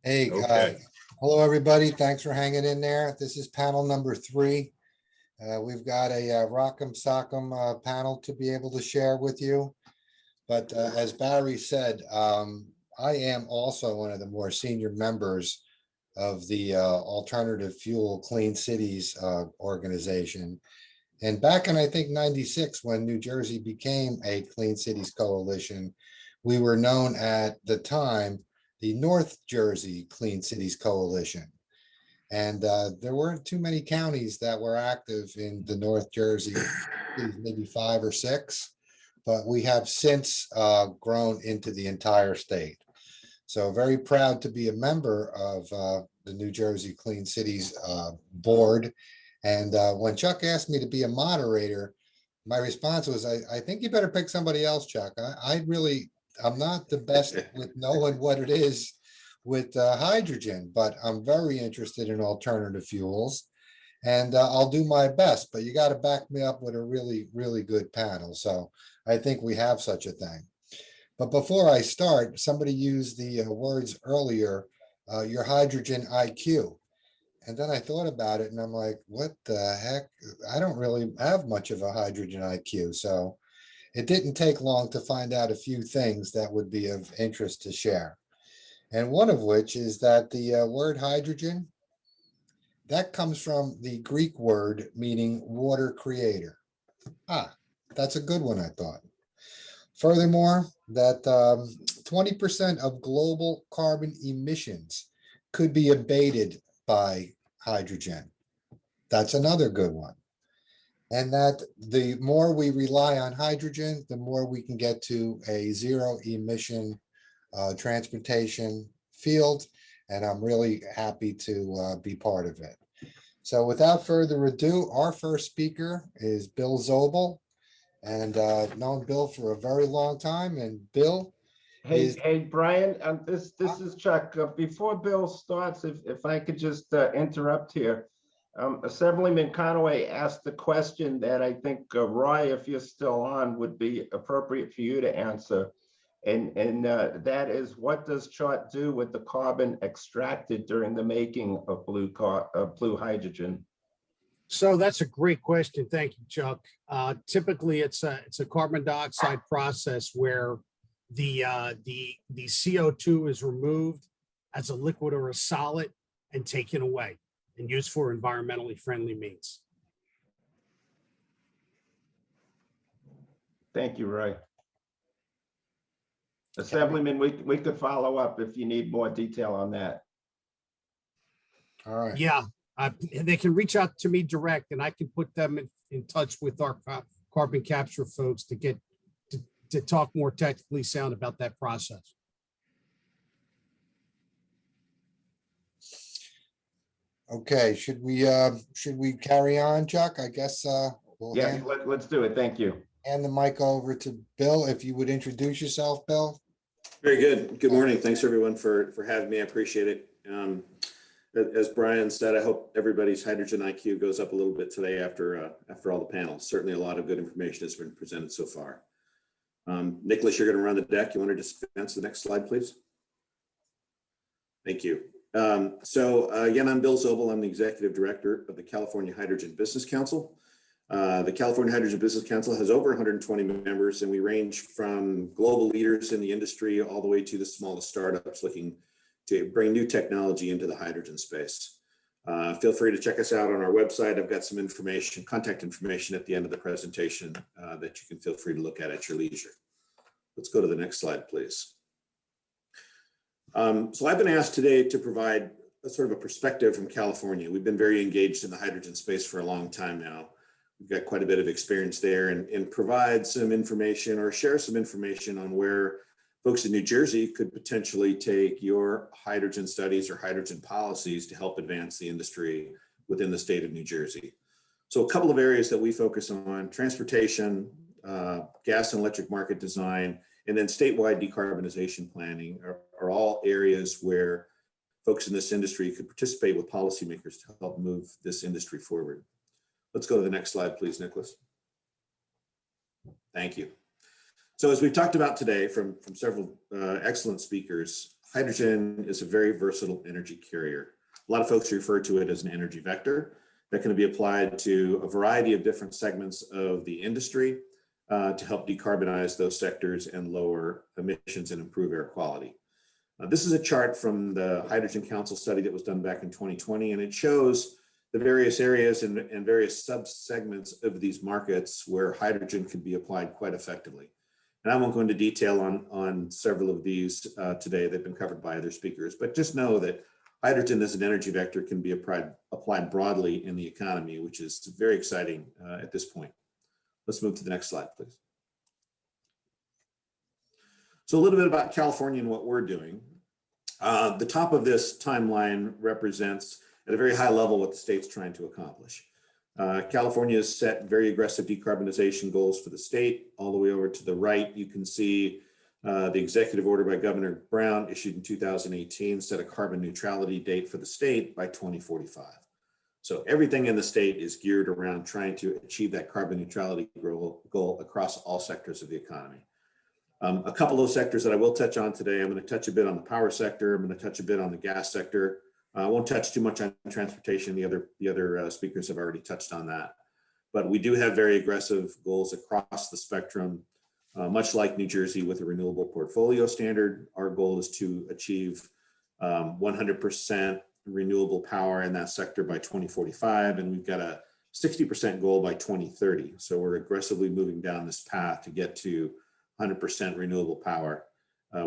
Hey, Okay. hello, everybody. Thanks for hanging in there. This is panel number 3. We've got a Rock'em Sock'em panel to be able to share with you. But as Barry said, I am also one of the more senior members of the Alternative Fuel Clean Cities organization. And back in, I think, 96, when New Jersey became a Clean Cities Coalition, we were known at the time the North Jersey Clean Cities Coalition. And there weren't too many counties that were active in the North Jersey, maybe 5 or 6, but we have since grown into the entire state. So very proud to be a member of the New Jersey Clean Cities board. And when Chuck asked me to be a moderator, my response was, I think you better pick somebody else, Chuck. I'm not the best with knowing what it is with hydrogen, but I'm very interested in alternative fuels, and I'll do my best, but you got to back me up with a really, really good panel. So I think we have such a thing. But before I start, somebody used the words earlier, your hydrogen IQ. And then I thought about it and I'm like, what the heck? I don't really have much of a hydrogen IQ. So it didn't take long to find out a few things that would be of interest to share. And one of which is that the word hydrogen, that comes from the Greek word meaning water creator. That's a good one, I thought. Furthermore, that 20% of global carbon emissions could be abated by hydrogen. That's another good one. And that the more we rely on hydrogen, the more we can get to a zero emission transportation field. And I'm really happy to be part of it. So without further ado, our first speaker is Bill Zobel. And known Bill for a very long time. And Bill, Hey, Brian, this is Chuck. Before Bill starts, if I could just interrupt here. Assemblyman Conaway asked the question that I think, Roy, if you're still on, would be appropriate for you to answer. And that is, what does CHART do with the carbon extracted during the making of blue hydrogen? So that's a great question. Thank you, Chuck. Typically, it's a carbon dioxide process where the CO2 is removed as a liquid or a solid and taken away and used for environmentally friendly means. Thank you, Roy. Assemblyman, we could follow up if you need more detail on that. all right. Yeah, they can reach out to me direct and I can put them in touch with our carbon capture folks to get to talk more technically sound about that process. Okay, should we carry on, Chuck? I guess we'll Yes, let's do it. Thank you. hand the mic over to Bill. If you would introduce yourself, Bill. Very good. Good morning. Thanks everyone for having me. I appreciate it. As Brian said, I hope everybody's hydrogen IQ goes up a little bit today after all the panels. Certainly a lot of good information has been presented so far. Nicholas, you're going to run the deck. You want to just advance the next slide, please? Thank you. Again, I'm Bill Zobel. I'm the Executive Director of the California Hydrogen Business Council. The California Hydrogen Business Council has over 120 members, and we range from global leaders in the industry all the way to the smallest startups looking to bring new technology into the hydrogen space. Feel free to check us out on our website. I've got some information, contact information at the end of the presentation that you can feel free to look at your leisure. Let's go to the next slide, please. So I've been asked today to provide a sort of a perspective from California. We've been very engaged in the hydrogen space for a long time now. We've got quite a bit of experience there, and provide some information or share some information on where folks in New Jersey could potentially take your hydrogen studies or hydrogen policies to help advance the industry within the state of New Jersey. So a couple of areas that we focus on: transportation, gas and electric market design, and then statewide decarbonization planning are all areas where folks in this industry could participate with policymakers to help move this industry forward. Let's go to the next slide, please, Nicholas. Thank you. So as we've talked about today from several excellent speakers, hydrogen is a very versatile energy carrier. A lot of folks refer to it as an energy vector that can be applied to a variety of different segments of the industry to help decarbonize those sectors and lower emissions and improve air quality. This is a chart from the Hydrogen Council study that was done back in 2020, and it shows the various areas and various sub-segments of these markets where hydrogen can be applied quite effectively. And I won't go into detail on several of these today. They've been covered by other speakers, but just know that hydrogen as an energy vector can be applied broadly in the economy, which is very exciting at this point. Let's move to the next slide, please. So a little bit about California and what we're doing. The top of this timeline represents at a very high level what the state's trying to accomplish. California has set very aggressive decarbonization goals for the state. All the way over to the right, you can see the executive order by Governor Brown issued in 2018 set a carbon neutrality date for the state by 2045. So everything in the state is geared around trying to achieve that carbon neutrality goal across all sectors of the economy. A couple of those sectors that I will touch on today, I'm going to touch a bit on the power sector. I'm going to touch a bit on the gas sector. I won't touch too much on transportation. The other speakers have already touched on that. But we do have very aggressive goals across the spectrum. Much like New Jersey with a renewable portfolio standard, our goal is to achieve 100% renewable power in that sector by 2045, and we've got a 60% goal by 2030. So we're aggressively moving down this path to get to 100% renewable power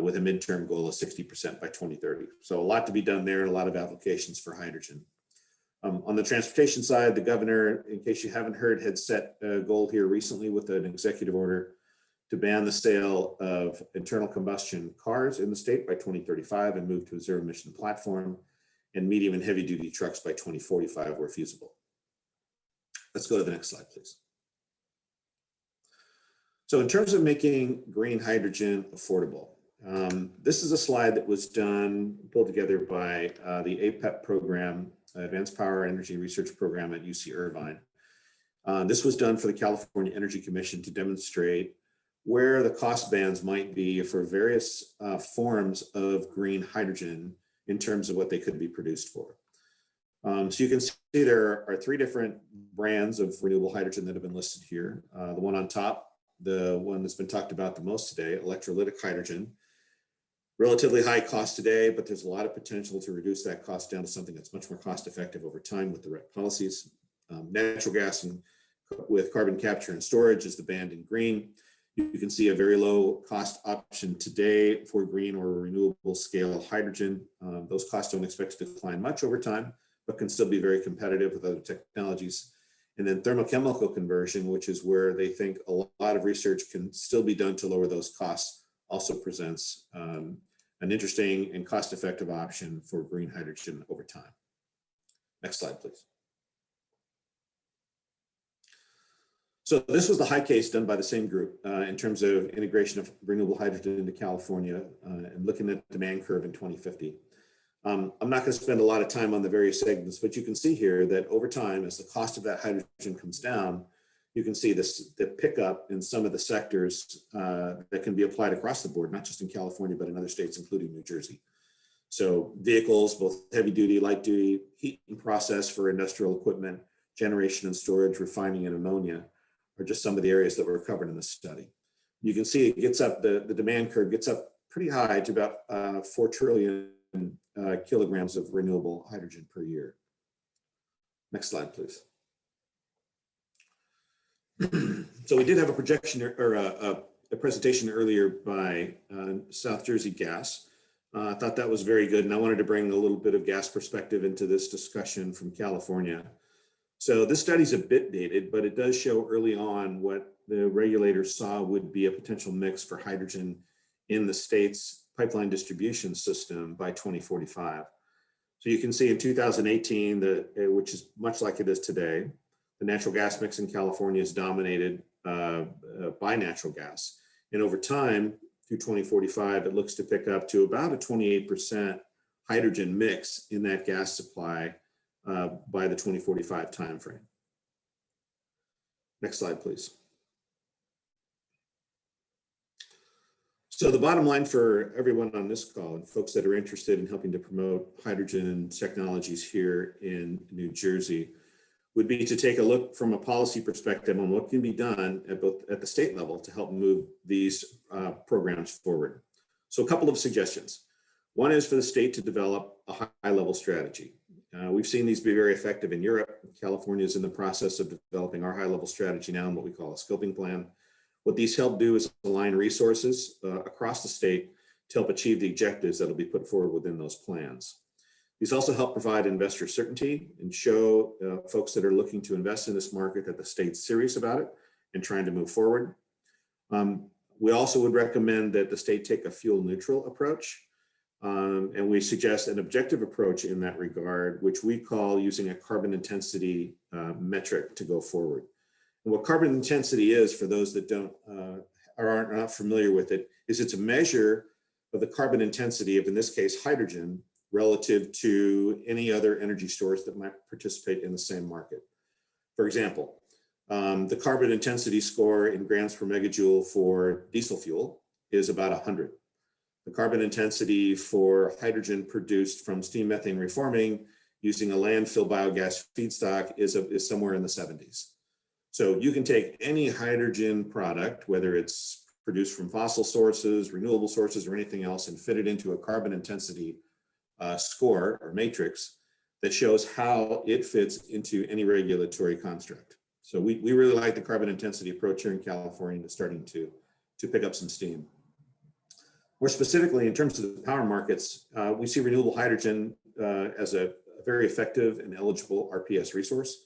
with a midterm goal of 60% by 2030. So a lot to be done there and a lot of applications for hydrogen. On the transportation side, the governor, in case you haven't heard, had set a goal here recently with an executive order to ban the sale of internal combustion cars in the state by 2035 and move to a zero emission platform, and medium and heavy duty trucks by 2045 where feasible. Let's go to the next slide, please. So in terms of making green hydrogen affordable, this is a slide that was pulled together by the APEP program, Advanced Power Energy Research Program at UC Irvine. This was done for the California Energy Commission to demonstrate where the cost bands might be for various forms of green hydrogen in terms of what they could be produced for. So you can see there are three different brands of renewable hydrogen that have been listed here. The one on top, the one that's been talked about the most today, electrolytic hydrogen. Relatively high cost today, but there's a lot of potential to reduce that cost down to something that's much more cost effective over time with the right policies. Natural gas and with carbon capture and storage is the band in green. You can see a very low cost option today for green or renewable scale hydrogen. Those costs don't expect to decline much over time, but can still be very competitive with other technologies. And then thermochemical conversion, which is where they think a lot of research can still be done to lower those costs, also presents an interesting and cost-effective option for green hydrogen over time. Next slide, please. So this was the high case done by the same group in terms of integration of renewable hydrogen into California and looking at the demand curve in 2050. I'm not going to spend a lot of time on the various segments, but you can see here that over time, as the cost of that hydrogen comes down, you can see the pickup in some of the sectors that can be applied across the board, not just in California, but in other states, including New Jersey. So vehicles, both heavy duty, light duty, heat and process for industrial equipment, generation and storage, refining and ammonia are just some of the areas that were covered in this study. You can see it gets up, the demand curve gets up pretty high to about 4 trillion kilograms of renewable hydrogen per year. Next slide, please. So we did have a projection or a presentation earlier by South Jersey Gas. I thought that was very good, and I wanted to bring a little bit of gas perspective into this discussion from California. So this study's a bit dated, but it does show early on what the regulators saw would be a potential mix for hydrogen in the state's pipeline distribution system by 2045. So you can see in 2018, which is much like it is today, the natural gas mix in California is dominated by natural gas. And over time, through 2045, it looks to pick up to about a 28% hydrogen mix in that gas supply by the 2045 timeframe. Next slide, please. So the bottom line for everyone on this call and folks that are interested in helping to promote hydrogen technologies here in New Jersey would be to take a look from a policy perspective on what can be done at the state level to help move these programs forward. So a couple of suggestions. One is for the state to develop a high-level strategy. We've seen these be very effective in Europe. California is in the process of developing our high-level strategy now in what we call a scoping plan. What these help do is align resources across the state to help achieve the objectives that will be put forward within those plans. These also help provide investor certainty and show folks that are looking to invest in this market that the state's serious about it and trying to move forward. We also would recommend that the state take a fuel neutral approach. And we suggest an objective approach in that regard, which we call using a carbon intensity metric to go forward. And what carbon intensity is, for those that are not familiar with it, is it's a measure of the carbon intensity of, in this case, hydrogen, relative to any other energy source that might participate in the same market. For example, the carbon intensity score in grams per megajoule for diesel fuel is about 100. The carbon intensity for hydrogen produced from steam methane reforming using a landfill biogas feedstock is somewhere in the 70s. So you can take any hydrogen product, whether it's produced from fossil sources, renewable sources, or anything else, and fit it into a carbon intensity score or matrix that shows how it fits into any regulatory construct. So we really like the carbon intensity approach here in California that's starting to pick up some steam. More specifically, in terms of the power markets, we see renewable hydrogen as a very effective and eligible RPS resource.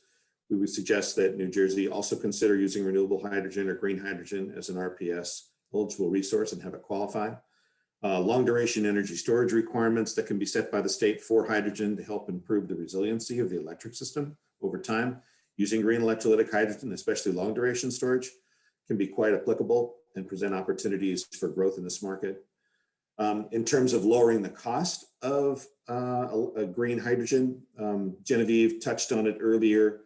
We would suggest that New Jersey also consider using renewable hydrogen or green hydrogen as an RPS eligible resource and have it qualify. Long duration energy storage requirements that can be set by the state for hydrogen to help improve the resiliency of the electric system over time. Using green electrolytic hydrogen, especially long duration storage, can be quite applicable and present opportunities for growth in this market. In terms of lowering the cost of a green hydrogen, Genevieve touched on it earlier,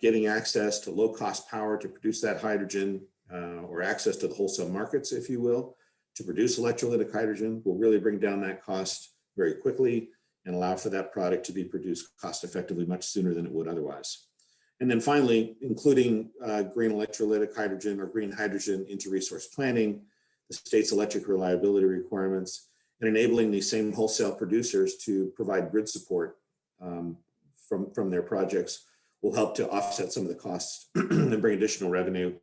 getting access to low cost power to produce that hydrogen or access to the wholesale markets, if you will, to produce electrolytic hydrogen will really bring down that cost very quickly and allow for that product to be produced cost effectively much sooner than it would otherwise. And then finally, including green electrolytic hydrogen or green hydrogen into resource planning, the state's electric reliability requirements, and enabling these same wholesale producers to provide grid support from their projects will help to offset some of the costs and bring additional revenue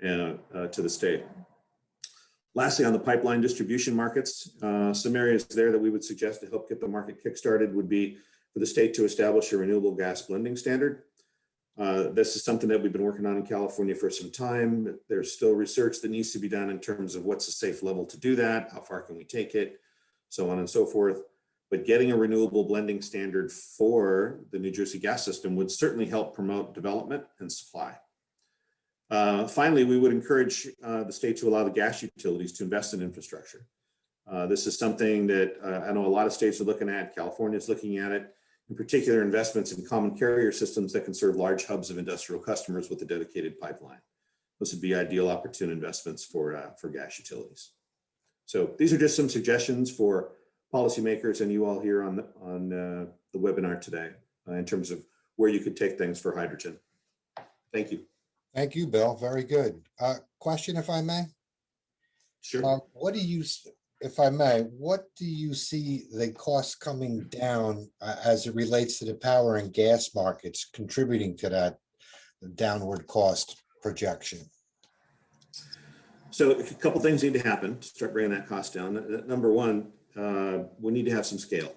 to the state. Lastly, on the pipeline distribution markets, some areas there that we would suggest to help get the market kickstarted would be for the state to establish a renewable gas blending standard. This is something that we've been working on in California for some time. There's still research that needs to be done in terms of what's a safe level to do that, how far can we take it, so on and so forth. But getting a renewable blending standard for the New Jersey gas system would certainly help promote development and supply. Finally, we would encourage the state to allow the gas utilities to invest in infrastructure. This is something that I know a lot of states are looking at. California is looking at it. In particular, investments in common carrier systems that can serve large hubs of industrial customers with a dedicated pipeline. Those would be ideal opportune investments for gas utilities. So these are just some suggestions for policymakers and you all here on the webinar today in terms of where you could take things for hydrogen. Thank you. Thank you, Bill. Very good. Question, if I may? Sure. What do you, if I may, what do you see the costs coming down as it relates to the power and gas markets contributing to that downward cost projection? So a couple things need to happen to start bringing that cost down. Number one, we need to have some scale,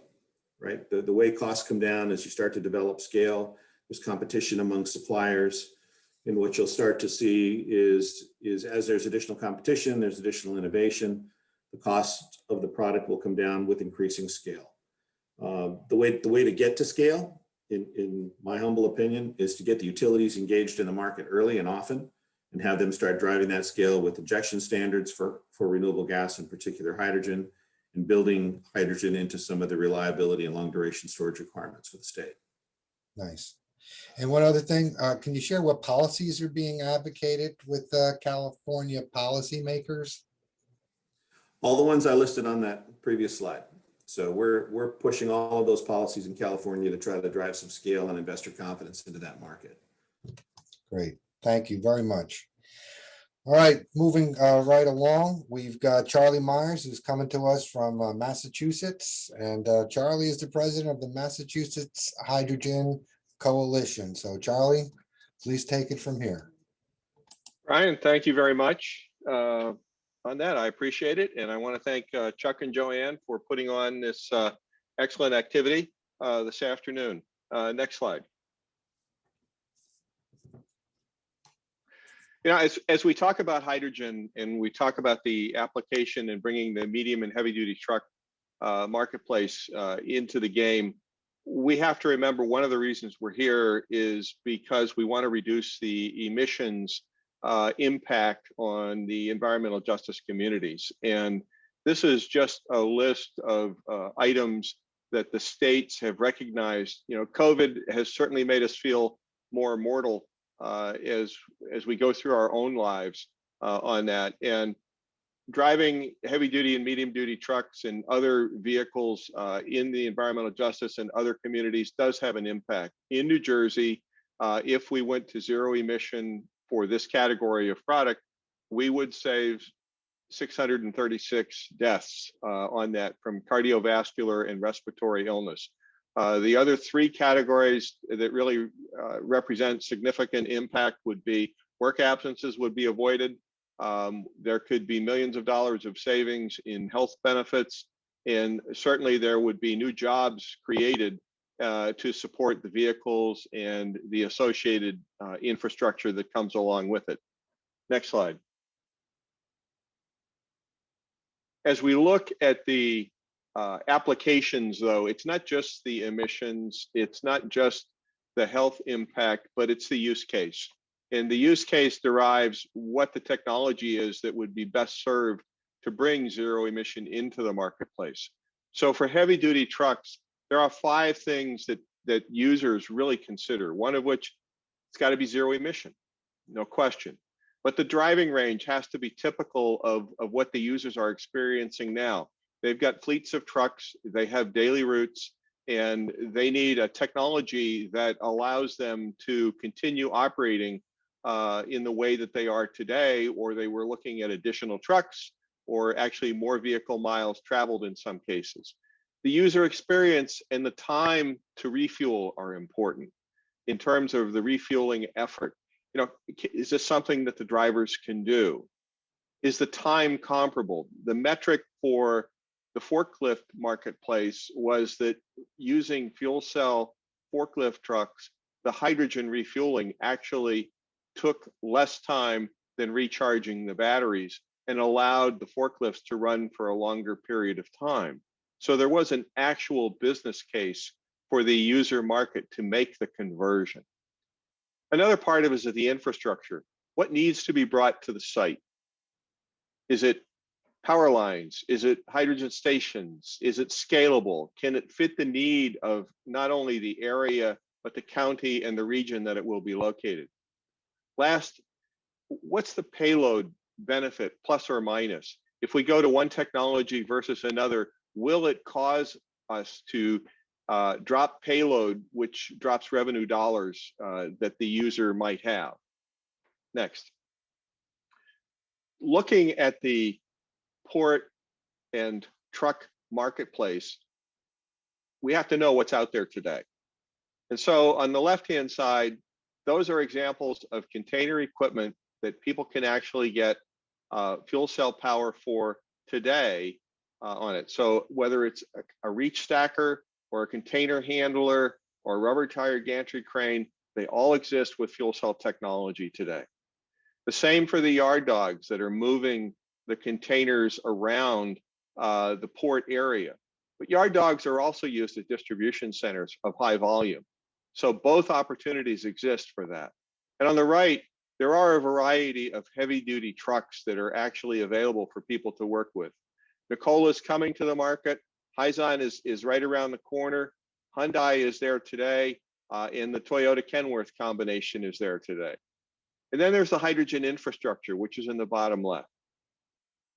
right? The way costs come down as you start to develop scale, there's competition among suppliers. And what you'll start to see is as there's additional competition, there's additional innovation, the cost of the product will come down with increasing scale. The way to get to scale, in my humble opinion, is to get the utilities engaged in the market early and often and have them start driving that scale with injection standards for renewable gas, in particular hydrogen, and building hydrogen into some of the reliability and long duration storage requirements for the state. Nice. And one other thing, can you share what policies are being advocated with California policymakers? All the ones I listed on that previous slide. So we're pushing all of those policies in California to try to drive some scale and investor confidence into that market. Great. Thank you very much. All right, moving right along, we've got Charlie Myers, who's coming to us from Massachusetts. And Charlie is the president of the Massachusetts Hydrogen Coalition. So Charlie, please take it from here. Ryan, thank you very much on that. I appreciate it. And I want to thank Chuck and Joanne for putting on this excellent activity this afternoon. Next slide. You know, as we talk about hydrogen and we talk about the application and bringing the medium and heavy duty truck marketplace into the game, we have to remember one of the reasons we're here is because we want to reduce the emissions impact on the environmental justice communities. And this is just a list of items that the states have recognized. You know, COVID has certainly made us feel more mortal as we go through our own lives on that. And driving heavy duty and medium duty trucks and other vehicles in the environmental justice and other communities does have an impact. In New Jersey, if we went to zero emission for this category of product, we would save 636 deaths on that from cardiovascular and respiratory illness. The other three categories that really represent significant impact would be work absences would be avoided. There could be millions of dollars of savings in health benefits, and certainly there would be new jobs created to support the vehicles and the associated infrastructure that comes along with it. Next slide. As we look at the applications, though, it's not just the emissions, it's not just the health impact, but it's the use case. And the use case derives what the technology is that would be best served to bring zero emission into the marketplace. So for heavy duty trucks, there are 5 things that users really consider, one of which it's got to be zero emission, no question. But the driving range has to be typical of what the users are experiencing now. They've got fleets of trucks, they have daily routes, and they need a technology that allows them to continue operating in the way that they are today, or they were looking at additional trucks or actually more vehicle miles traveled in some cases. The user experience and the time to refuel are important in terms of the refueling effort. You know, is this something that the drivers can do? Is the time comparable? The metric for the forklift marketplace was that using fuel cell forklift trucks, the hydrogen refueling actually took less time than recharging the batteries and allowed the forklifts to run for a longer period of time. So there was an actual business case for the user market to make the conversion. Another part of it is the infrastructure. What needs to be brought to the site? Is it power lines? Is it hydrogen stations? Is it scalable? Can it fit the need of not only the area, but the county and the region that it will be located? Last, what's the payload benefit, plus or minus? If we go to one technology versus another, will it cause us to drop payload, which drops revenue dollars that the user might have? Next. Looking at the port and truck marketplace, we have to know what's out there today. And so on the left-hand side, those are examples of container equipment that people can actually get fuel cell power for today on it. So whether it's a reach stacker or a container handler or a rubber tire gantry crane, they all exist with fuel cell technology today. The same for the yard dogs that are moving the containers around the port area. But yard dogs are also used at distribution centers of high volume. So both opportunities exist for that. And on the right, there are a variety of heavy duty trucks that are actually available for people to work with. Nikola is coming to the market. Hyzon is right around the corner. Hyundai is there today, and the Toyota Kenworth combination is there today. And then there's the hydrogen infrastructure, which is in the bottom left.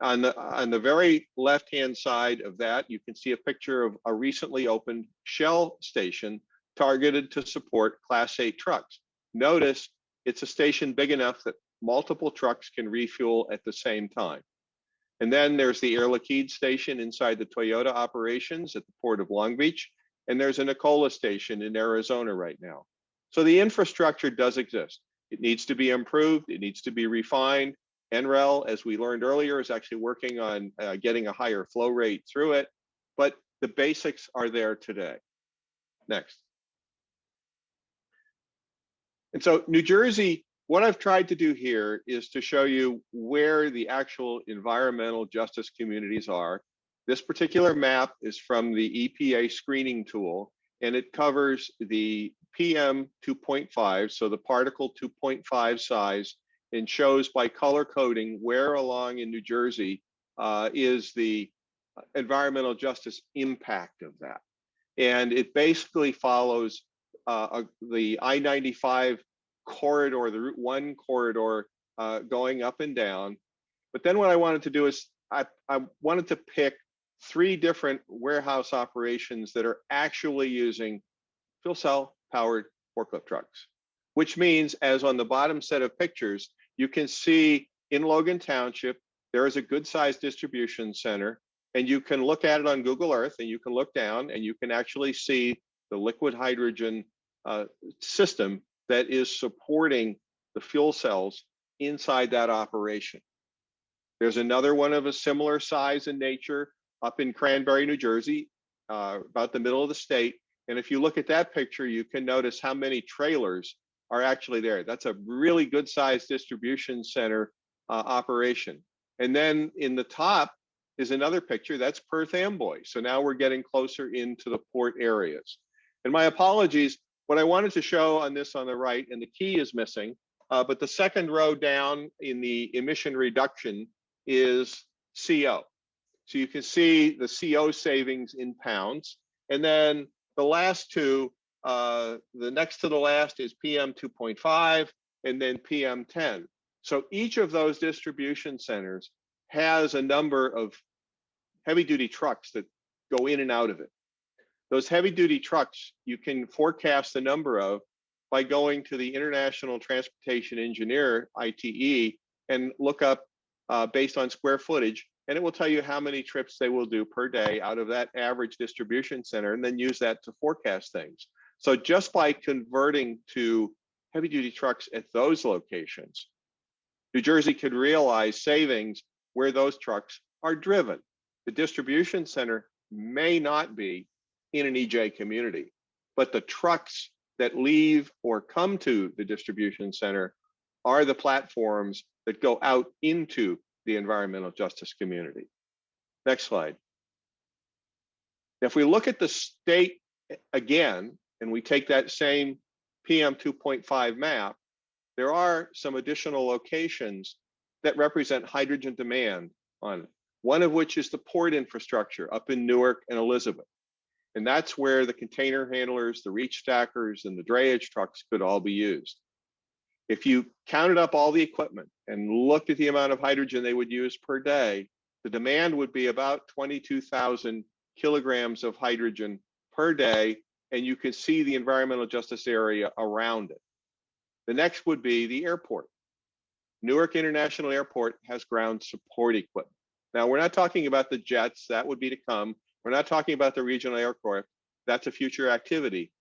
On the very left-hand side of that, you can see a picture of a recently opened Shell station targeted to support Class 8 trucks. Notice it's a station big enough that multiple trucks can refuel at the same time. And then there's the Air Liquide station inside the Toyota operations at the Port of Long Beach. And there's a Nikola station in Arizona right now. So the infrastructure does exist. It needs to be improved. It needs to be refined. NREL, as we learned earlier, is actually working on getting a higher flow rate through it. But the basics are there today. Next. And so New Jersey, what I've tried to do here is to show you where the actual environmental justice communities are. This particular map is from the EPA screening tool, and it covers the PM 2.5, so the particle 2.5 size, and shows by color coding where along in New Jersey is the environmental justice impact of that. And it basically follows the I-95 corridor, the Route 1 corridor going up and down. But then what I wanted to do is I wanted to pick 3 different warehouse operations that are actually using fuel cell powered forklift trucks, which means, as on the bottom set of pictures, you can see in Logan Township, there is a good sized distribution center, and you can look at it on Google Earth, and you can look down and you can actually see the liquid hydrogen system that is supporting the fuel cells inside that operation. There's another one of a similar size and nature up in Cranberry, New Jersey, about the middle of the state. And if you look at that picture, you can notice how many trailers are actually there. That's a really good sized distribution center operation. And then in the top is another picture, that's Perth Amboy. So now we're getting closer into the port areas. And my apologies, what I wanted to show on this on the right, and the key is missing, but the second row down in the emission reduction is CO. So you can see the CO savings in pounds. And then the last two, the next to the last is PM 2.5 and then PM 10. So each of those distribution centers has a number of heavy duty trucks that go in and out of it. Those heavy duty trucks, you can forecast the number of by going to the International Transportation Engineer, ITE, and look up based on square footage, and it will tell you how many trips they will do per day out of that average distribution center, and then use that to forecast things. So just by converting to heavy duty trucks at those locations, New Jersey could realize savings where those trucks are driven. The distribution center may not be in an EJ community, but the trucks that leave or come to the distribution center are the platforms that go out into the environmental justice community. Next slide. Now, if we look at the state again, and we take that same PM 2.5 map, there are some additional locations that represent hydrogen demand on it. One of which is the port infrastructure up in Newark and Elizabeth. And that's where the container handlers, the reach stackers, and the drayage trucks could all be used. If you counted up all the equipment and looked at the amount of hydrogen they would use per day, the demand would be about 22,000 kilograms of hydrogen per day, and you can see the environmental justice area around it. The next would be the airport. Newark International Airport has ground support equipment. Now, we're not talking about the jets, that would be to come. We're not talking about the regional airport, that's a future activity.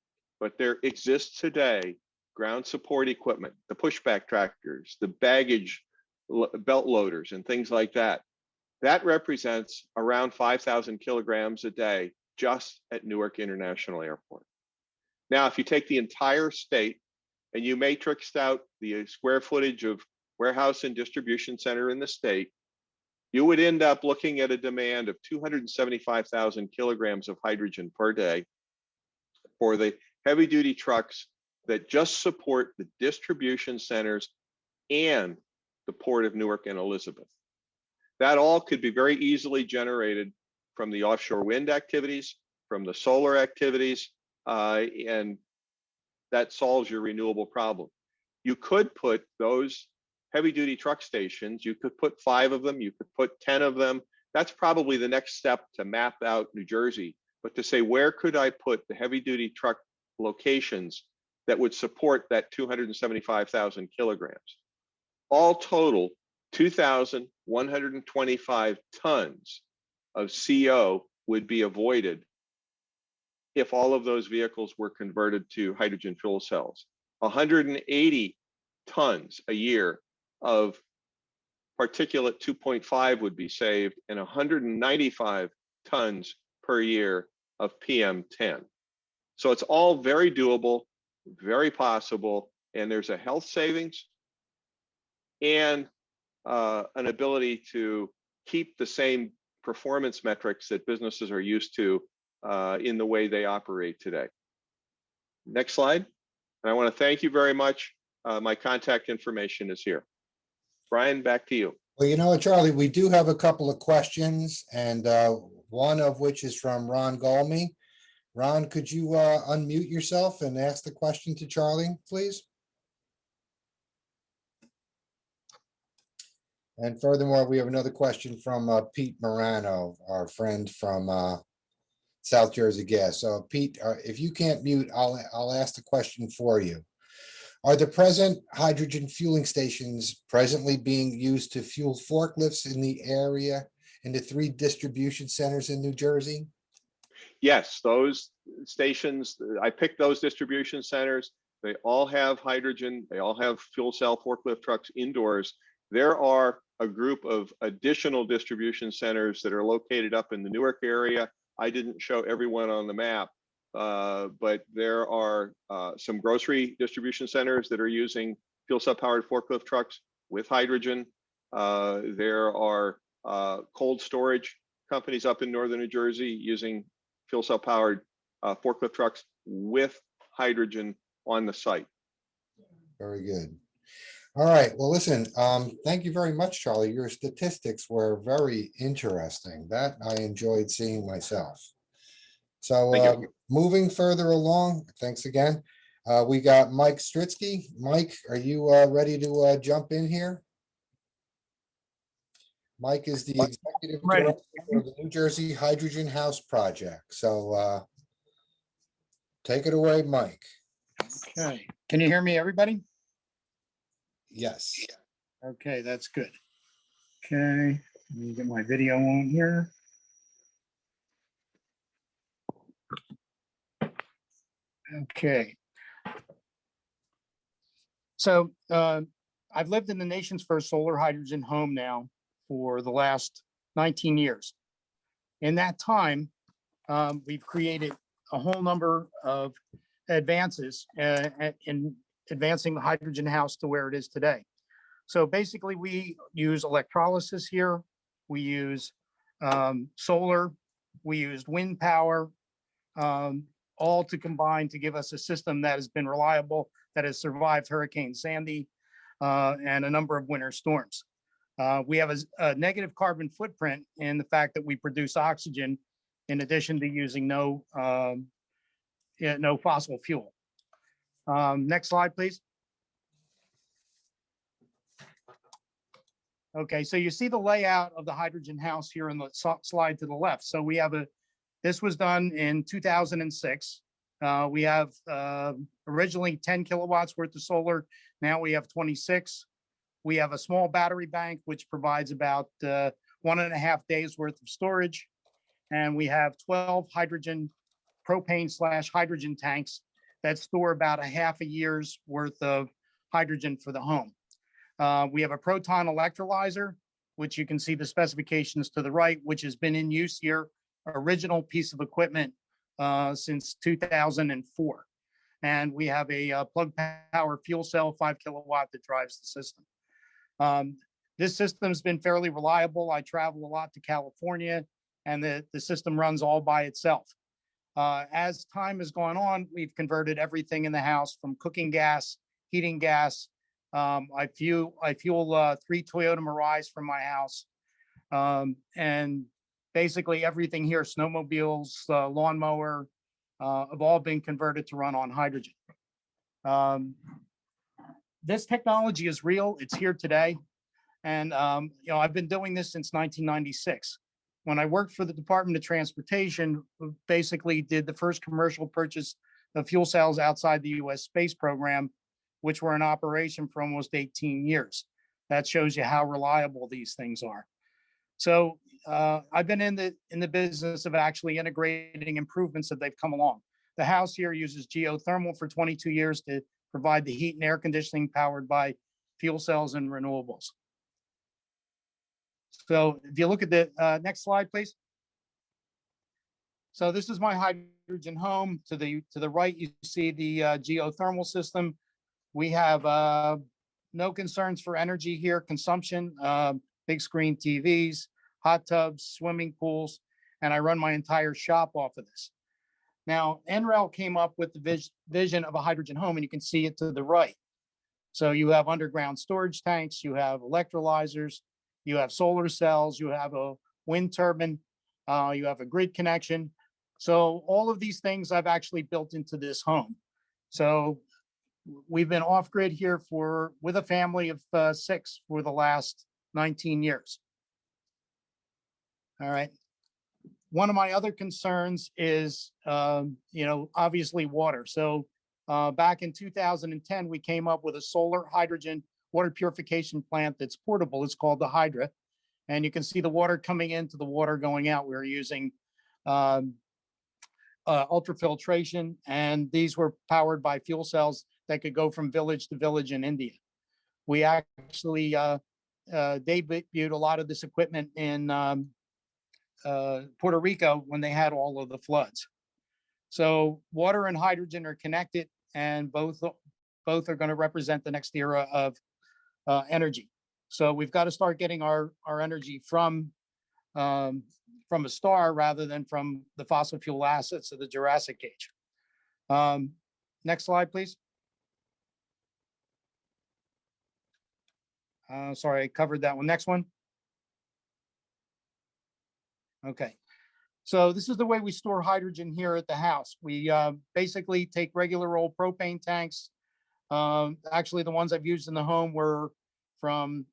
But there exists today ground support equipment, the pushback tractors, the baggage belt loaders, and things like that. That represents around 5,000 kilograms a day just at Newark International Airport. Now, if you take the entire state and you matrixed out the square footage of warehouse and distribution center in the state, you would end up looking at a demand of 275,000 kilograms of hydrogen per day for the heavy duty trucks that just support the distribution centers and the port of Newark and Elizabeth. That all could be very easily generated from the offshore wind activities, from the solar activities, and that solves your renewable problem. You could put those heavy duty truck stations. You could put 5 of them, you could put 10 of them. That's probably the next step to map out New Jersey, but to say, where could I put the heavy duty truck locations that would support that 275,000 kilograms? All total, 2,125 tons of CO would be avoided if all of those vehicles were converted to hydrogen fuel cells. 180 tons a year of particulate 2.5 would be saved, and 195 tons per year of PM10. So it's all very doable, very possible, and there's a health savings and an ability to keep the same performance metrics that businesses are used to in the way they operate today. Next slide. And I want to thank you very much. My contact information is here. Brian, back to you. Well, you know what, Charlie, we do have a couple of questions, and one of which is from Ron Galmy. Ron, could you unmute yourself and ask the question to Charlie, please? And furthermore, we have another question from Pete Morano, our friend from South Jersey Gas. So Pete, if you can't mute, I'll ask the question for you. Are the present hydrogen fueling stations presently being used to fuel forklifts in the area in the 3 distribution centers in New Jersey? Yes, those stations, I picked those distribution centers. They all have hydrogen. They all have fuel cell forklift trucks indoors. There are a group of additional distribution centers that are located up in the Newark area. I didn't show everyone on the map, but there are some grocery distribution centers that are using fuel cell powered forklift trucks with hydrogen. There are cold storage companies up in northern New Jersey using fuel cell powered forklift trucks with hydrogen on the site. Very good. All right. Well, listen, thank you very much, Charlie. Your statistics were very interesting. That I enjoyed seeing myself. So moving further along, thanks again. We got Mike Stritsky. Mike, are you ready to jump in here? Mike is the executive director of the New Jersey Hydrogen House Project. So take it away, Mike. Okay, can you hear me, everybody? Yes. Okay, that's good. Okay, let me get my video on here. Okay. So I've lived in the nation's first solar hydrogen home now for the last 19 years. In that time, we've created a whole number of advances in advancing the hydrogen house to where it is today. So basically, we use electrolysis here. We use solar. We used wind power, all to combine to give us a system that has been reliable, that has survived Hurricane Sandy and a number of winter storms. We have a negative carbon footprint in the fact that we produce oxygen in addition to using no fossil fuel. Next slide, please. Okay, so you see the layout of the hydrogen house here in the slide to the left. So we have this was done in 2006. We have originally 10 kilowatts worth of solar. Now we have 26. We have a small battery bank, which provides about 1.5 days worth of storage. And we have 12 hydrogen propane/hydrogen tanks that store about a half a year's worth of hydrogen for the home. We have a proton electrolyzer, which you can see the specifications to the right, which has been in use here, original piece of equipment since 2004. And we have a plug power fuel cell, 5 kilowatt, that drives the system. This system has been fairly reliable. I travel a lot to California, and the system runs all by itself. As time has gone on, we've converted everything in the house from cooking gas, heating gas. I fuel 3 Toyota Mirais from my house. And basically everything here, snowmobiles, lawnmower, have all been converted to run on hydrogen. this technology is real. It's here today. And, I've been doing this since 1996. When I worked for the Department of Transportation, we basically did the first commercial purchase of fuel cells outside the US space program, which were in operation for almost 18 years. That shows you how reliable these things are. So I've been in the business of actually integrating improvements that they've come along. The house here uses geothermal for 22 years to provide the heat and air conditioning powered by fuel cells and renewables. So if you look at the next slide, please. So this is my hydrogen home. To the right, you see the geothermal system. We have no concerns for energy here, consumption, big screen TVs, hot tubs, swimming pools, and I run my entire shop off of this. Now, NREL came up with the vision of a hydrogen home, and you can see it to the right. So you have underground storage tanks, you have electrolyzers, you have solar cells, you have a wind turbine, you have a grid connection. So all of these things I've actually built into this home. So we've been off grid here with a family of 6 for the last 19 years. All right. One of my other concerns is, obviously water. So back in 2010, we came up with a solar hydrogen water purification plant that's portable. It's called the Hydra. And you can see the water coming into the water going out. We're using ultrafiltration, and these were powered by fuel cells that could go from village to village in India. We actually debuted a lot of this equipment in Puerto Rico when they had all of the floods. So water and hydrogen are connected, and both are going to represent the next era of energy. So we've got to start getting our energy from a star rather than from the fossil fuel assets of the Jurassic Age. Next slide, please. Sorry, I covered that one. Next one. Okay. So this is the way we store hydrogen here at the house. We basically take regular old propane tanks. Actually, the ones I've used in the home were from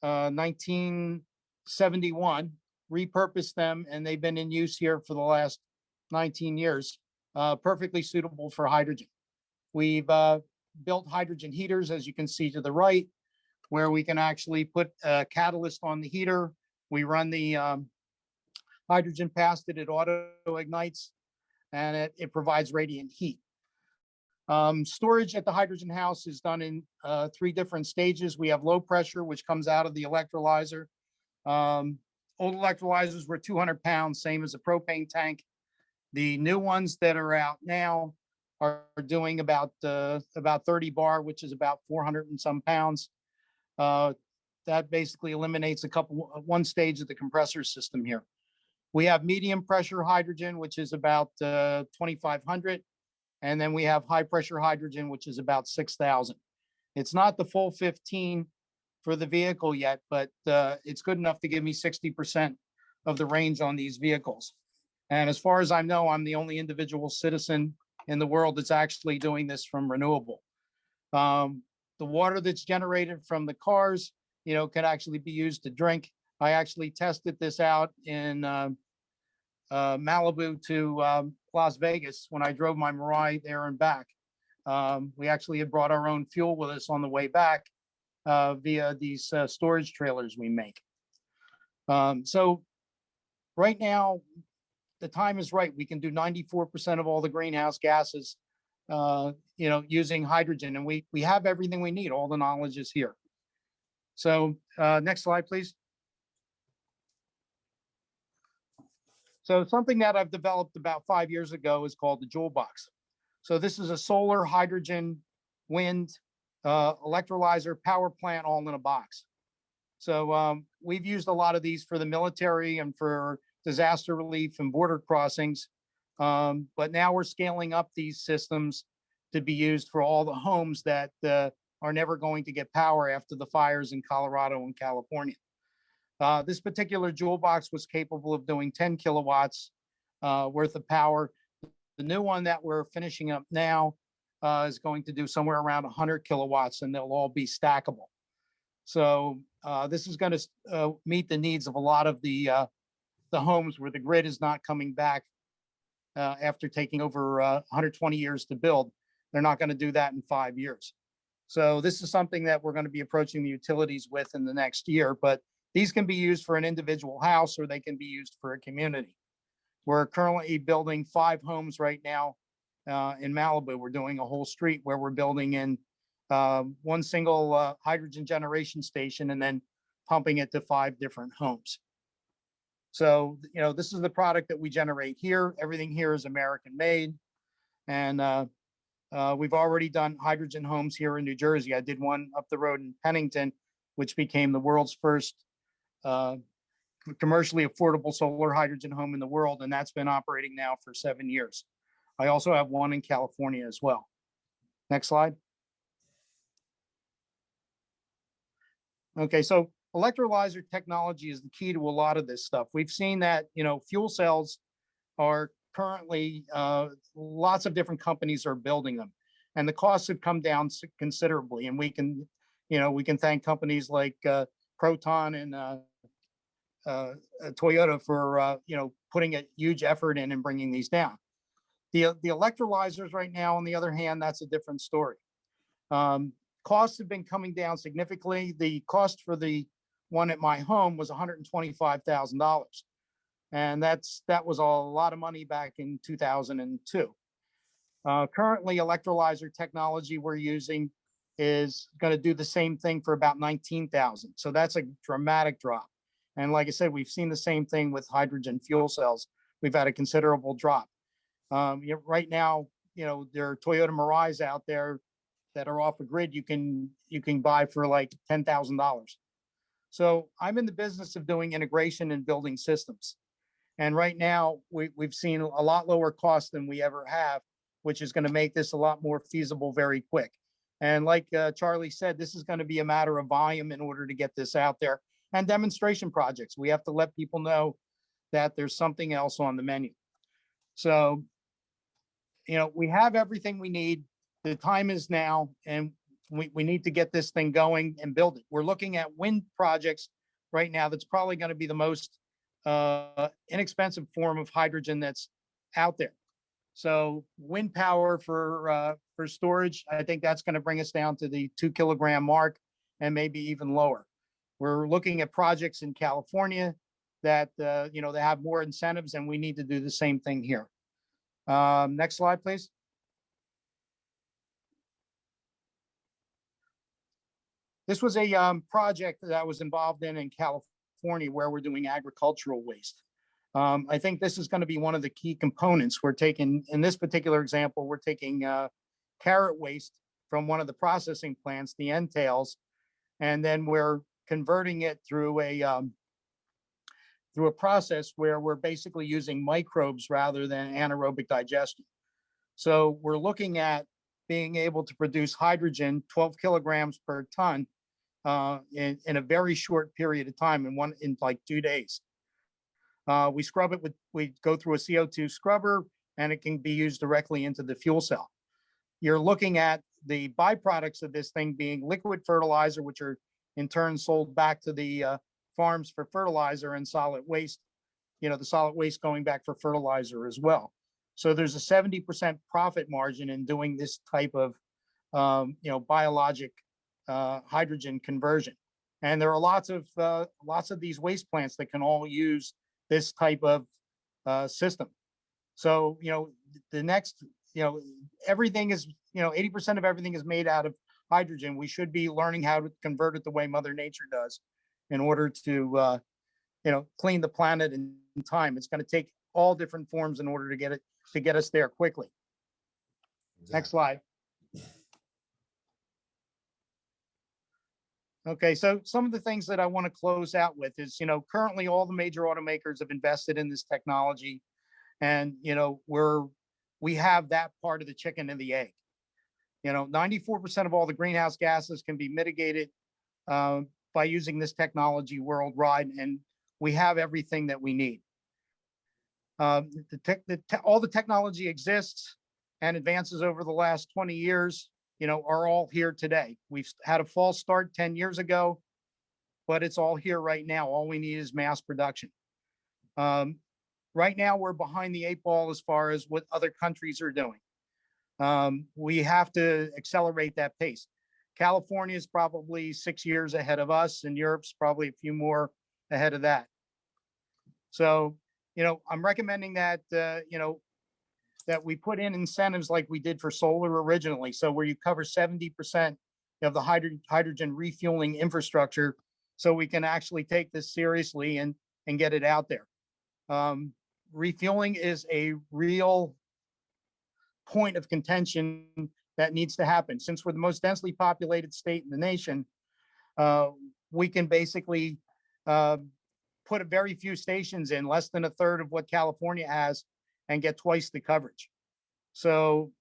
1971, repurposed them, and they've been in use here for the last 19 years, perfectly suitable for hydrogen. We've built hydrogen heaters, as you can see to the right, where we can actually put a catalyst on the heater. We run the hydrogen past it, it auto ignites, and it provides radiant heat. Storage at the hydrogen house is done in 3 different stages. We have low pressure, which comes out of the electrolyzer. Old electrolyzers were 200 pounds, same as a propane tank. The new ones that are out now are doing about 30 bar, which is about 400 and some pounds. That basically eliminates one stage of the compressor system here. We have medium pressure hydrogen, which is about 2,500. And then we have high pressure hydrogen, which is about 6,000. It's not the full 15 for the vehicle yet, but it's good enough to give me 60% of the range on these vehicles. And as far as I know, I'm the only individual citizen in the world that's actually doing this from renewable. The water that's generated from the cars, can actually be used to drink. I actually tested this out in Malibu to Las Vegas when I drove my Mirai there and back. We actually had brought our own fuel with us on the way back via these storage trailers we make. So right now, the time is right. We can do 94% of all the greenhouse gases, using hydrogen, and we have everything we need. All the knowledge is here. So next slide, please. So something that I've developed about 5 years ago is called the Joule Box. So this is a solar, hydrogen, wind, electrolyzer, power plant all in a box. So we've used a lot of these for the military and for disaster relief and border crossings. But now we're scaling up these systems to be used for all the homes that are never going to get power after the fires in Colorado and California. This particular Joule Box was capable of doing 10 kilowatts worth of power. The new one that we're finishing up now is going to do somewhere around 100 kilowatts, and they'll all be stackable. So this is going to meet the needs of a lot of the homes where the grid is not coming back after taking over 120 years to build. They're not going to do that in 5 years. So this is something that we're going to be approaching the utilities with in the next year, but these can be used for an individual house or they can be used for a community. We're currently building 5 homes right now in Malibu. We're doing a whole street where we're building in one single hydrogen generation station and then pumping it to 5 different homes. So, this is the product that we generate here. Everything here is American made. And we've already done hydrogen homes here in New Jersey. I did one up the road in Pennington, which became the world's first commercially affordable solar hydrogen home in the world. And that's been operating now for 7 years. I also have one in California as well. Next slide. Okay, so electrolyzer technology is the key to a lot of this stuff. We've seen that, fuel cells are currently, lots of different companies are building them, and the costs have come down considerably. And we can thank companies like Proton and Toyota for, putting a huge effort in and bringing these down. The electrolyzers right now, on the other hand, that's a different story. Costs have been coming down significantly. The cost for the one at my home was $125,000. And that was a lot of money back in 2002. Currently, electrolyzer technology we're using is going to do the same thing for about 19,000. So that's a dramatic drop. And like I said, we've seen the same thing with hydrogen fuel cells. We've had a considerable drop. Right now, there are Toyota Mirais out there that are off the grid. You can buy for like $10,000. So I'm in the business of doing integration and building systems. And right now we've seen a lot lower cost than we ever have, which is going to make this a lot more feasible very quick. And like Charlie said, this is going to be a matter of volume in order to get this out there, and demonstration projects. We have to let people know that there's something else on the menu. So, we have everything we need. The time is now, and we need to get this thing going and build it. We're looking at wind projects right now. That's probably going to be the most inexpensive form of hydrogen that's out there. So wind power for storage, I think that's going to bring us down to the 2 kilogram mark and maybe even lower. We're looking at projects in California that they have more incentives, and we need to do the same thing here. Next slide, please. This was a project that I was involved in California where we're doing agricultural waste. I think this is going to be one of the key components. We're taking, in this particular example, we're taking carrot waste from one of the processing plants, the end tails, and then we're converting it through a process where we're basically using microbes rather than anaerobic digestion. So we're looking at being able to produce hydrogen 12 kilograms per ton in a very short period of time, in like 2 days. We scrub it we go through a CO2 scrubber, and it can be used directly into the fuel cell. You're looking at the byproducts of this thing being liquid fertilizer, which are in turn sold back to the farms for fertilizer, and solid waste, the solid waste going back for fertilizer as well. So there's a 70% profit margin in doing this type of, biologic hydrogen conversion. And there are lots of these waste plants that can all use this type of system. So, the next, everything is, 80% of everything is made out of hydrogen. We should be learning how to convert it the way Mother Nature does in order to, clean the planet in time. It's going to take all different forms in order to get us there quickly. Exactly. Next slide. Okay, so some of the things that I want to close out with is, currently all the major automakers have invested in this technology, and, we have that part of the chicken and the egg. 94% of all the greenhouse gases can be mitigated by using this technology worldwide, and we have everything that we need. All the technology exists, and advances over the last 20 years, are all here today. We've had a false start 10 years ago, but it's all here right now. All we need is mass production. Right now, we're behind the 8 ball as far as what other countries are doing. We have to accelerate that pace. California is probably 6 years ahead of us, and Europe's probably a few more ahead of that. So, I'm recommending that, that we put in incentives like we did for solar originally. So where you cover 70% of the hydrogen refueling infrastructure, so we can actually take this seriously and get it out there. Refueling is a real point of contention that needs to happen. Since we're the most densely populated state in the nation, we can basically put a very few stations in, less than a third of what California has, and get twice the coverage. So,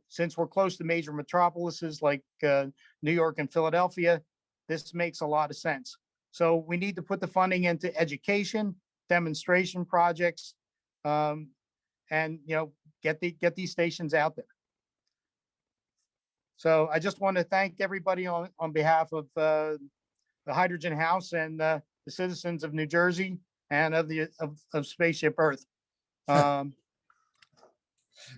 since we're close to major metropolises like New York and Philadelphia, this makes a lot of sense. So we need to put the funding into education, demonstration projects, and get these stations out there. So I just want to thank everybody on behalf of the Hydrogen House and the citizens of New Jersey and of Spaceship Earth.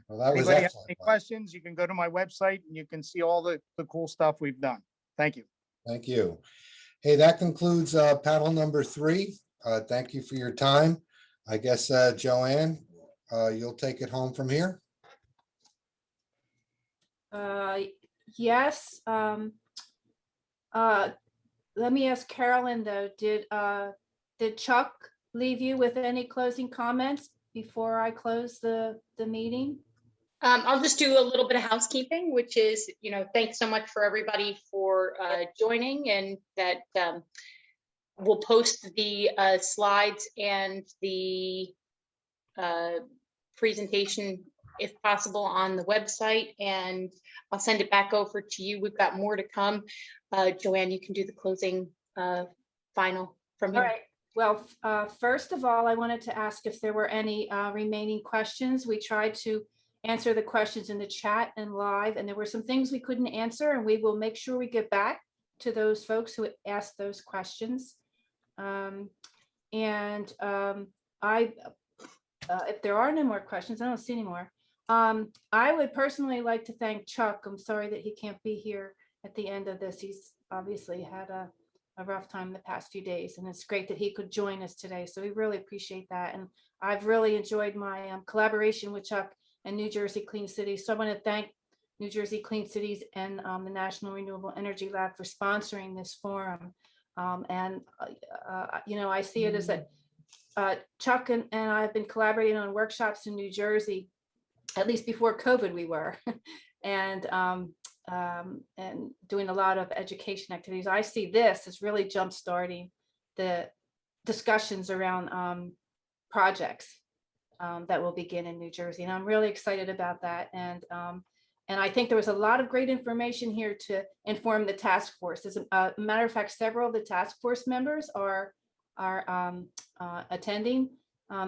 Well, that was Anybody have excellent. any questions? You can go to my website and you can see all the cool stuff we've done. Thank you. Thank you. Hey, that concludes panel number 3. Thank you for your time. I guess, Joanne, you'll take it home from here. Yes. Let me ask Carolyn though, did Chuck leave you with any closing comments before I close the meeting? I'll just do a little bit of housekeeping, which is, thanks so much for everybody for joining, and that we'll post the slides and the presentation, if possible, on the website, and I'll send it back over to you. We've got more to come. Joanne, you can do the closing final from here. All right. Well, first of all, I wanted to ask if there were any remaining questions. We tried to answer the questions in the chat and live, and there were some things we couldn't answer, and we will make sure we get back to those folks who asked those questions. If there are no more questions, I don't see any more. I would personally like to thank Chuck. I'm sorry that he can't be here at the end of this. He's obviously had a rough time the past few days, and it's great that he could join us today. So we really appreciate that. And I've really enjoyed my collaboration with Chuck and New Jersey Clean Cities. So I want to thank New Jersey Clean Cities and the National Renewable Energy Lab for sponsoring this forum. I see it as that Chuck and I have been collaborating on workshops in New Jersey, at least before COVID we were, and doing a lot of education activities. I see this as really jump-starting the discussions around projects that will begin in New Jersey. And I'm really excited about that. And I think there was a lot of great information here to inform the task force. As a matter of fact, several of the task force members are attending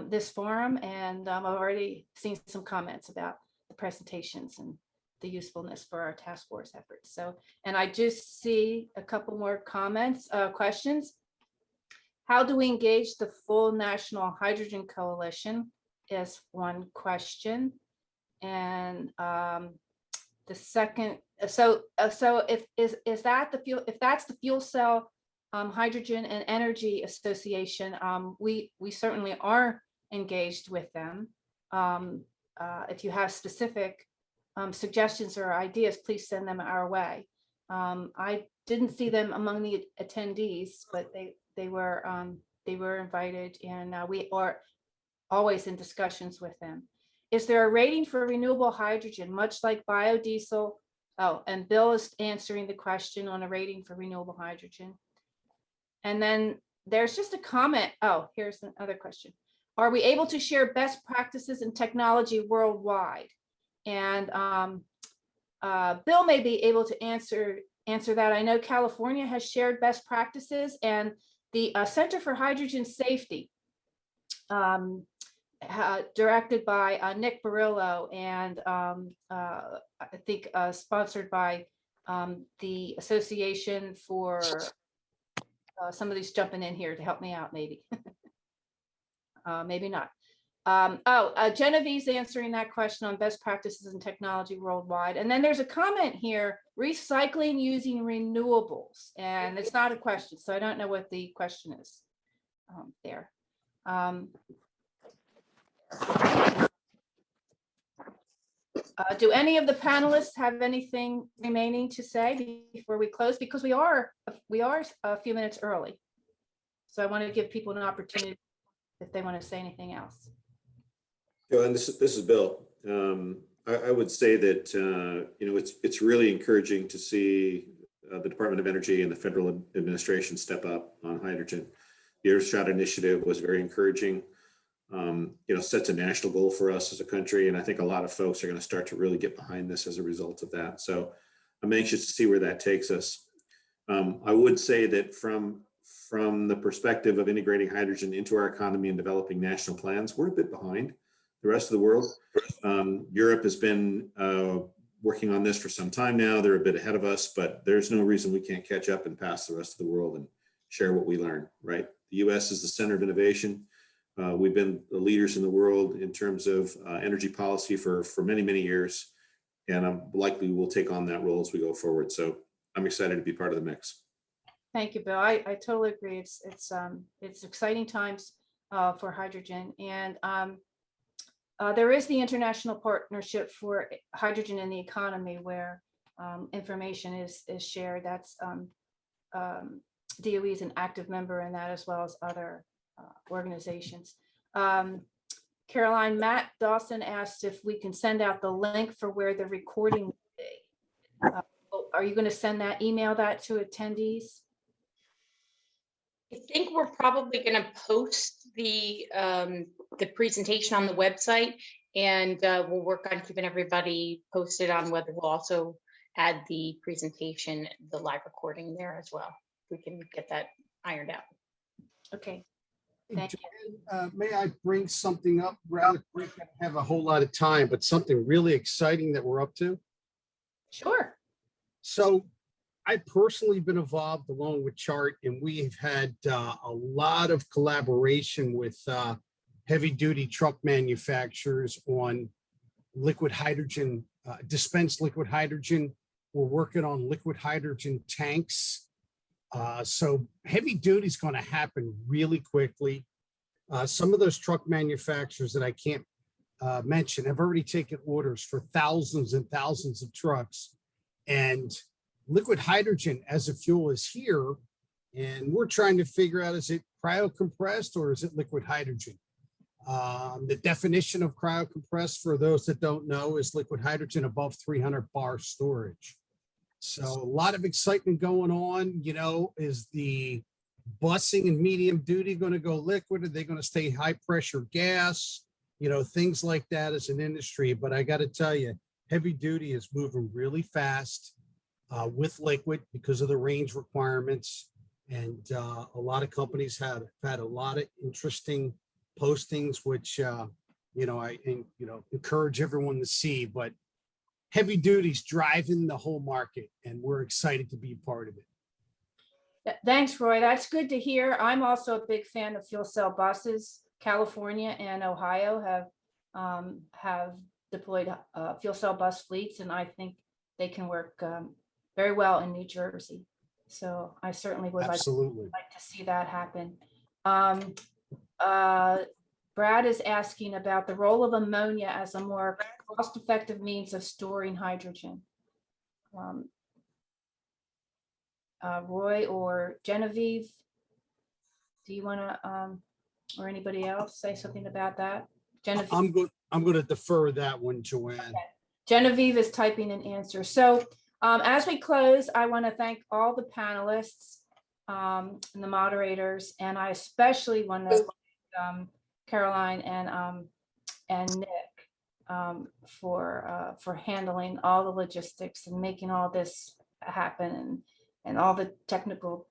this forum, and I've already seen some comments about the presentations and the usefulness for our task force efforts. So, and I just see a couple more comments, questions. How do we engage the full National Hydrogen Coalition is one question. And the second, so if that's the Fuel Cell Hydrogen and Energy Association, we certainly are engaged with them. If you have specific suggestions or ideas, please send them our way. I didn't see them among the attendees, but they were invited, and we are always in discussions with them. Is there a rating for renewable hydrogen, much like biodiesel? Oh, and Bill is answering the question on a rating for renewable hydrogen. And then there's just a comment. Oh, here's another question. Are we able to share best practices and technology worldwide? And Bill may be able to answer that. I know California has shared best practices, and the Center for Hydrogen Safety directed by Nick Barillo and I think sponsored by the Association for somebody's jumping in here to help me out, maybe. Maybe not. Genevieve's answering that question on best practices in technology worldwide. And then there's a comment here, recycling using renewables. And it's not a question, so I don't know what the question is there. Do any of the panelists have anything remaining to say before we close? Because we are a few minutes early. So I want to give people an opportunity if they want to say anything else. And this is Bill. I would say that it's really encouraging to see the Department of Energy and the federal administration step up on hydrogen. The Earthshot initiative was very encouraging. Sets a national goal for us as a country, and I think a lot of folks are going to start to really get behind this as a result of that. So I'm anxious to see where that takes us. I would say that from the perspective of integrating hydrogen into our economy and developing national plans, we're a bit behind the rest of the world. Europe has been working on this for some time now. They're a bit ahead of us, but there's no reason we can't catch up and pass the rest of the world and share what we learn, right? The US is the center of innovation. We've been the leaders in the world in terms of energy policy for many, many years, and likely we'll take on that role as we go forward. So I'm excited to be part of the mix. Thank you, Bill. I totally agree. It's exciting times for hydrogen, and there is the International Partnership for Hydrogen in the Economy, where information is shared. That's DOE is an active member in that, as well as other organizations. Caroline, Matt Dawson asked if we can send out the link for where the recording will be. Are you going to send that, email that to attendees? I think we're probably going to post the presentation on the website, and we'll work on keeping everybody posted on whether we'll also add the presentation, the live recording there as well. We can get that ironed out. Okay. Hey, Thank Joanne, may I bring something up rather quick? I don't have a whole lot of time, but something really exciting that we're up to. Sure. So I personally been involved along with Chart, and we've had a lot of collaboration with heavy duty truck manufacturers on liquid hydrogen, dispensed liquid hydrogen. We're working on liquid hydrogen tanks. So heavy duty is going to happen really quickly. Some of those truck manufacturers that I can't mention have already taken orders for thousands and thousands of trucks, and liquid hydrogen as a fuel is here. And we're trying to figure out, is it cryocompressed or is it liquid hydrogen? The definition of cryocompressed, for those that don't know, is liquid hydrogen above 300 bar storage. So a lot of excitement going on. Is the busing and medium duty going to go liquid? Are they going to stay high pressure gas? Things like that as an industry. But I got to tell you, heavy duty is moving really fast with liquid because of the range requirements. And a lot of companies have had a lot of interesting postings, which, I encourage everyone to see. But heavy duty's driving the whole market, and we're excited to be a part of it. Thanks, Roy. That's good to hear. I'm also a big fan of fuel cell buses. California and Ohio have deployed fuel cell bus fleets, and I think they can work very well in New Jersey. So I certainly would like to see that happen. Brad is asking about the role of ammonia as a more cost-effective means of storing hydrogen. Roy or Genevieve, do you want to, or anybody else, say something about that? Genevieve? I'm going to defer that one, Joanne. Okay. Genevieve is typing an answer. So as we close, I want to thank all the panelists and the moderators, and I especially want to thank Caroline and Nick for handling all the logistics and making all this happen, and all the technical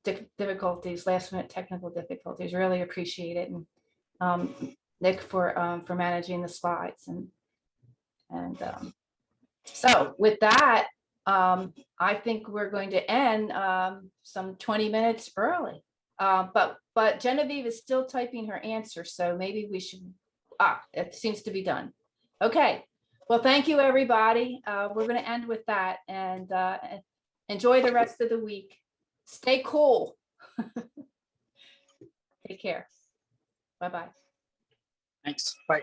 difficulties, last minute technical difficulties. Really appreciate it. And Nick for managing the slides so with that, I think we're going to end some 20 minutes early. But Genevieve is still typing her answer, so maybe we should, it seems to be done. Okay, well, thank you, everybody. We're gonna end with that, and enjoy the rest of the week. Stay cool. Take care. Bye-bye. Thanks. Bye.